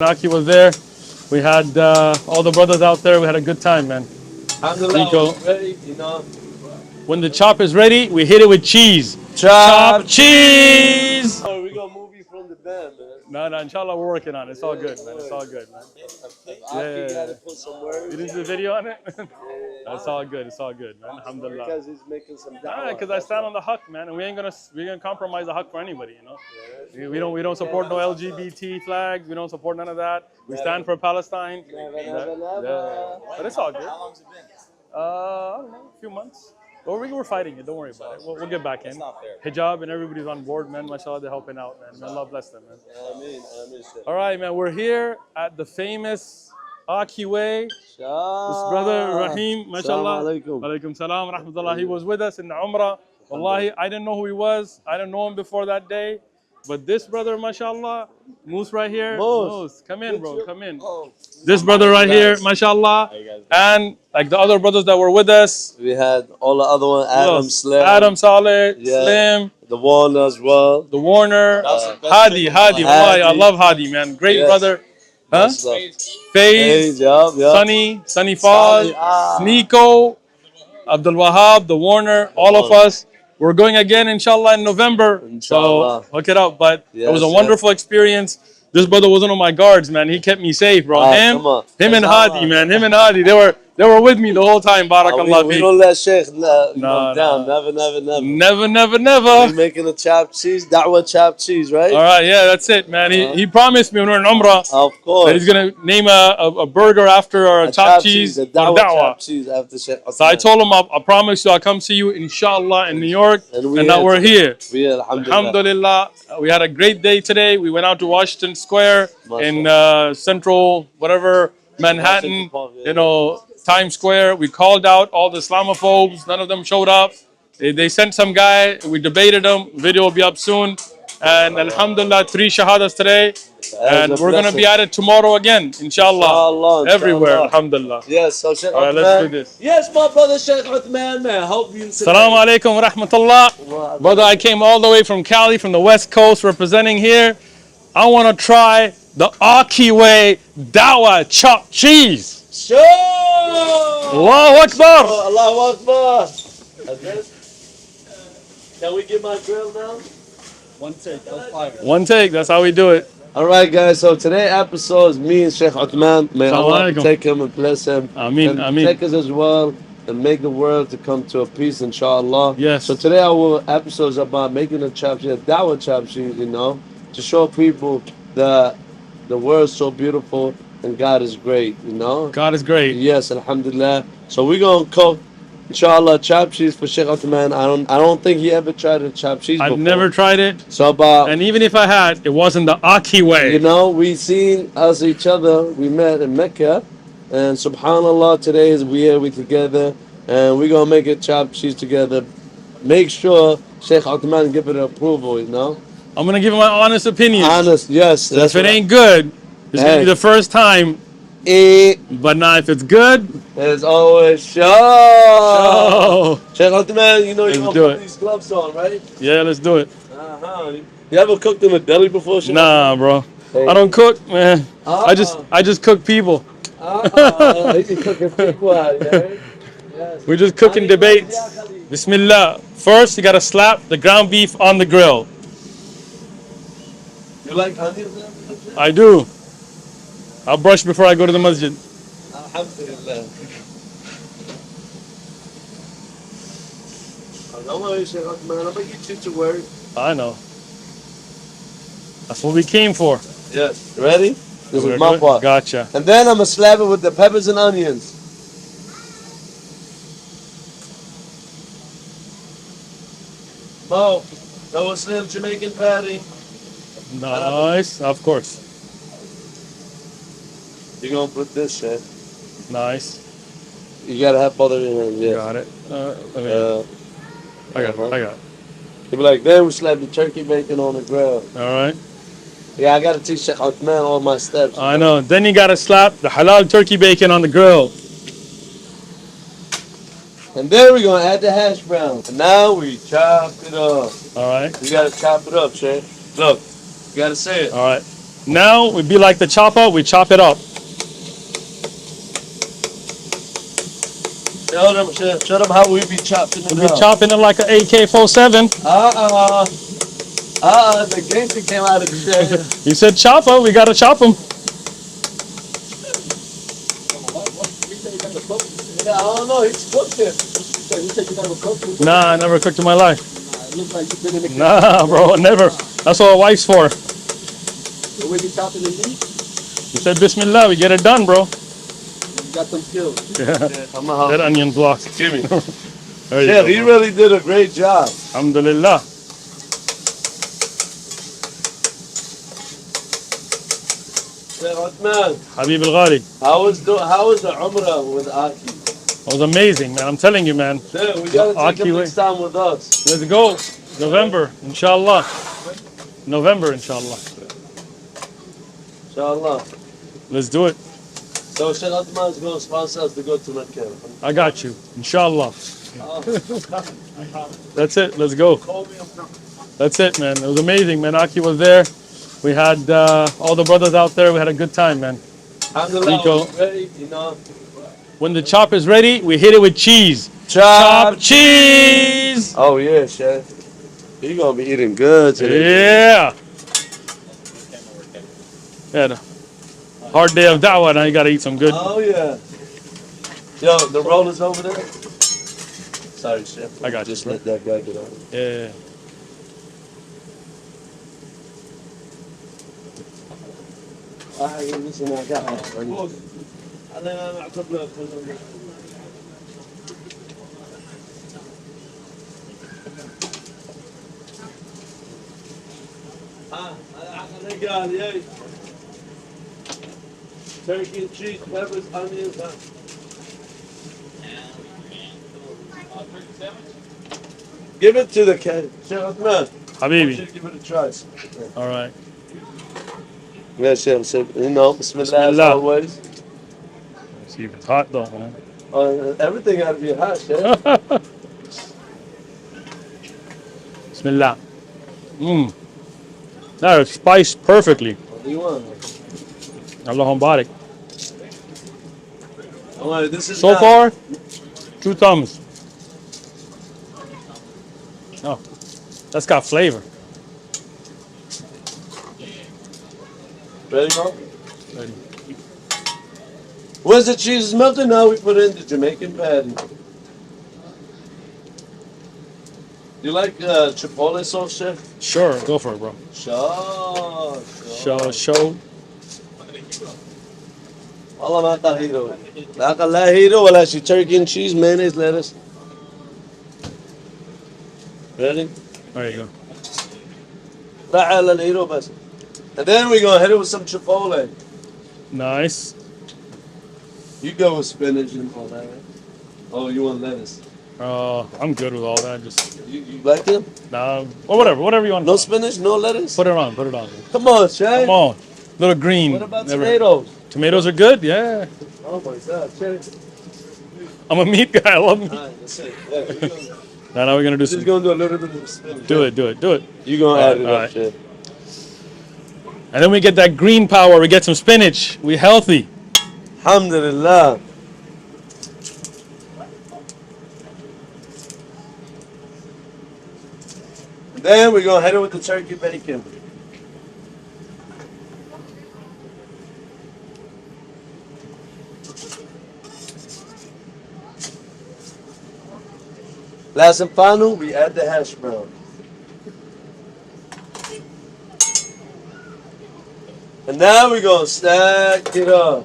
Naki was there. We had all the brothers out there. We had a good time, man. Nico. Ready, you know. When the chop is ready, we hit it with cheese. Chop cheese! Oh, we got a movie from the band, man. No, inshallah, we're working on it. It's all good, man. It's all good, man. I gotta put some words. You didn't see the video on it? That's all good. It's all good, man. Alhamdulillah. Because he's making some dawah. Because I stand on the haq, man, and we ain't gonna compromise the haq for anybody, you know. We don't support no LGBT flags. We don't support none of that. We stand for Palestine. Never. But it's all good. How long's it been? I don't know, a few months. But we're fighting it. Don't worry about it. We'll get back in. not fair. Hijab and everybody's on board, man. MashaAllah, they're helping out, man. May Allah bless them, man. Ameen. All right, man. We're here at the famous Aki Way. This brother Rahim, MashaAllah. Alaikum salam, rahmatullah. He was with us in the Umrah. Wallahi, I didn't know who he was. I didn't know him before that day. But this brother, mashallah, Moose right here. Moose, come in, bro, come in. This brother right here, mashallah. And like the other brothers that were with us. We had all the other ones, Adam, Slim. Adam, Saleh, Slim. The Warner as well. The Warner. Hadi. Wallahi, I love Hadi, man. Great brother. Huh? Faze, Sunny Faz, Nico, Abdul Wahab, the Warner, all of us. We're going again, inshallah, in November. Inshallah. So hook it up. But it was a wonderful experience. This brother was one of my guards, man. He kept me safe, bro. Him and Hadi, man. Him and Hadi, they were with me the whole time. Barakallah. We don't let Sheikh down. Never. Never. We're making a chopped cheese, da'wah chopped cheese, right? All right, yeah, that's it, man. He promised me when we were in Umrah of course that he's gonna name a burger after our chopped cheese, a da'wah chopped cheese after Sheikh. So I told him, I promise you, I'll come see you, inshallah, in New York, and now we're here. Alhamdulillah. We had a great day today. We went out to Washington Square in central, whatever, Manhattan, you know, Times Square. We called out all the Islamophobes. None of them showed up. They sent some guy. We debated him. Video will be up soon. And alhamdulillah, 3 shahadas today. And we're going to be at it tomorrow again, inshallah. Everywhere, alhamdulillah. Yes, so Sheikh All right, let's do this. Yes, my brother Sheikh Uthman, man. Hope you Assalamu alaikum wa rahmatullah. Brother, I came all the way from Cali, from the West Coast, representing here. I want to try the Aki Way Dawah chopped cheese. Sure. Allahu Akbar. Allahu Akbar. Can we get my grill now? One take, that was fire. One take, that's how we do it. Alright guys, so today's episode is me and Sheikh Uthman. May Allah take him and bless him. Ameen, and take us as well and make the world to come to a peace, inshallah. Yes. So today our episode is about making a chop sheet, a dawah chop sheet, you know, to show people that the world is so beautiful and God is great, you know. God is great. Yes, alhamdulillah. So we're gonna cook, inshallah, chop cheese for Sheikh Uthman. I don't think he ever tried a chop cheese before. I've never tried it. So about, and even if I had, it wasn't the Aki way. You know, we seen us each other. We met in Mecca, and subhanallah, today is we together, and we're gonna make a chop cheese together. Make sure Sheikh Uthman give it approval, you know. I'm gonna give him my honest opinion. Honest, yes. If it ain't good, it's gonna be the first time. But now if it's good, it's always show. Sheikh Uthman, you know you're gonna put these gloves on, right? Yeah, let's do it. You ever cooked in a deli before, Sheikh? Nah, bro. I don't cook, man. I just cook people. He's cooking people out, yeah? Yes. We're just cooking debates. Bismillah. First, you gotta slap the ground beef on the grill. You like onions? I do. I'll brush before I go to the masjid. Alhamdulillah. Don't worry, Sheikh Uthman. I'm gonna get you to work. I know. That's what we came for. Yes. Ready? This is my part. Gotcha. And then I'm gonna slap it with the peppers and onions. Mo, know a Slim Jamaican patty? Nice, of course. You're gonna put this, Chef. Nice. You gotta have both of your hands, yes. Got it. I got it. You be like, then we slap the turkey bacon on the grill. Alright. Yeah, I gotta teach Sheikh Uthman all my steps. I know. Then you gotta slap the halal turkey bacon on the grill. And then we're gonna add the hash brown. And now we chop it up. Alright. You gotta chop it up, Shay. Look, you gotta say it. Alright. Now we be like the chopper. We chop it up. Show them how we be chopping it We up. chopping it like an AK-47. The gangster came out of the shade. You said chopper. We gotta chop them. Yeah, I don't know. He's cooked it. You said you never cooked. Nah, I never cooked in my life. It looks like you've been in the kitchen. Nah, bro, never. That's what a wife's for. The way you chopping the meat, You said Bismillah. We get it done, bro. you got some skills. Yeah. I'm a That onion block. Give me. There you Yeah, go, he bro. really did a great job. Alhamdulillah. Yeah, Uthman, Habib al-Ghali. how was the Umrah with Aki? It was amazing, man. I'm telling you, man. Yeah, we gotta take Aki him way. next time with us. Let's go. November, inshallah. November, inshallah. Inshallah. Let's do it. So Sheikh Uthman is going to sponsor us to go to Mecca. I got you. Inshallah. That's it. Let's go. That's it, man. It was amazing, man. Aki was there. We had all the brothers out there. We had a good time, man. Alhamdulillah, Rico. we're ready, you know. When the chop is ready, we hit it with cheese. Chop cheese! Oh yeah, Chef. You're gonna be eating good today. Yeah. Had a hard day of da'wah. Now you gotta eat some good. Oh yeah. Yo, the roller's over there. Sorry, Chef. I got you, Just bro. let that guy get on. Yeah. Listen, I got it. Turkey and cheese, peppers, onions. Give it to the cat. Chef, man. Habibi. Give it a try. All right. Yeah, Chef. You know, Bismillah, as Bismillah. always. Let's see if it's hot though, man. Everything got to be hot, Chef. Bismillah. Mmm. That is spiced perfectly. What do you want? Allahumma barik. This is So not- far, 2 thumbs. Oh, that's got flavor. Ready, bro? Once the cheese is melted, now we put in the Jamaican patty. You like chipotle sauce, Chef? Sure, go for it, bro. Sure. Show. والله ما قال لا قال لا هيرو ولا شي turkey and cheese, mayonnaise, lettuce. Ready? There you go. راح على الهيرو بس. And then we're gonna hit it with some chipotle. Nice. You go with spinach and all that, right? Oh, you want lettuce? I'm good with all that. Just You like it? nah, or whatever you want. No spinach, no lettuce? Put it on. Put it on. Come on, Shay. Come on. Little green. What about Never- tomatoes? Tomatoes are good. Yeah. Oh my God, Shay. I'm a meat guy. I love meat. Alright, that's it. Yeah, we're gonna, Now we're gonna do just some. gonna do a little bit of spinach. Do it. You gonna add it All up, right. Shay. And then we get that green power. We get some spinach. We healthy. Alhamdulillah. Then we're gonna hit it with the turkey bacon. Last and final, we add the hash brown. And now we're gonna stack it up.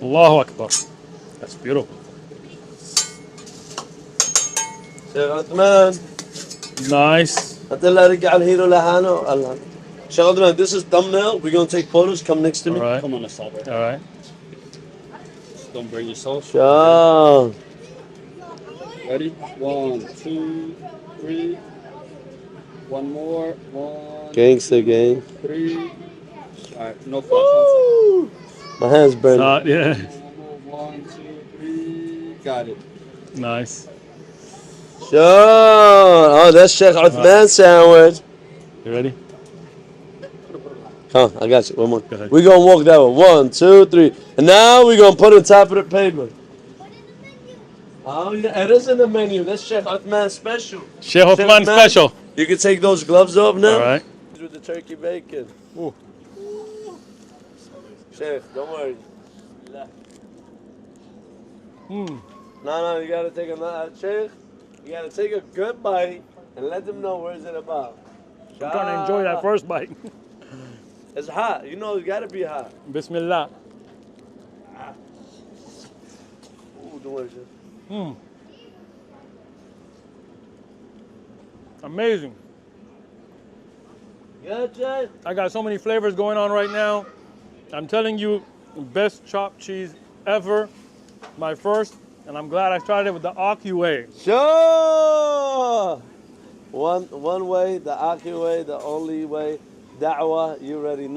Allahu Akbar. That's beautiful. Sheikh Uthman, Nice. هتطلع رجع الهيرو لهانو الله. Sheikh Uthman, this is thumbnail. We're gonna take photos. Come next to All me. right. Come on, let's stop it. All right. Don't bring your sauce. Sure. Ready? 1, 2, 3. One more. 1, Gangster gang. 3. Alright, no flash. My hands burning. Yeah. 1, 2, 3. Got it. Nice. Sure. Oh, that's Sheikh Uthman sandwich. You ready? Come on, I got you. One more. Go ahead. We're gonna walk that way. 1, 2, 3. And now we're gonna put it on top of the pavement. Oh yeah, it is in the menu. That's Sheikh Uthman special. Sheikh Uthman special. You can take those gloves off now. All right. With the turkey bacon. Ooh. Sheikh, don't worry. Mm. No, you gotta take a Sheikh. You gotta take a good bite and let them know where's it about. I'm trying to enjoy that first bite. It's hot. You know it's gotta be hot. Bismillah. Ooh, delicious. Mm. Amazing. Yeah, Jay? I got so many flavors going on right now. I'm telling you, best chopped cheese ever. My first, and I'm glad I started with the Aki way. Sure! One way, the Aki way, the only way. Da'wah, you already know.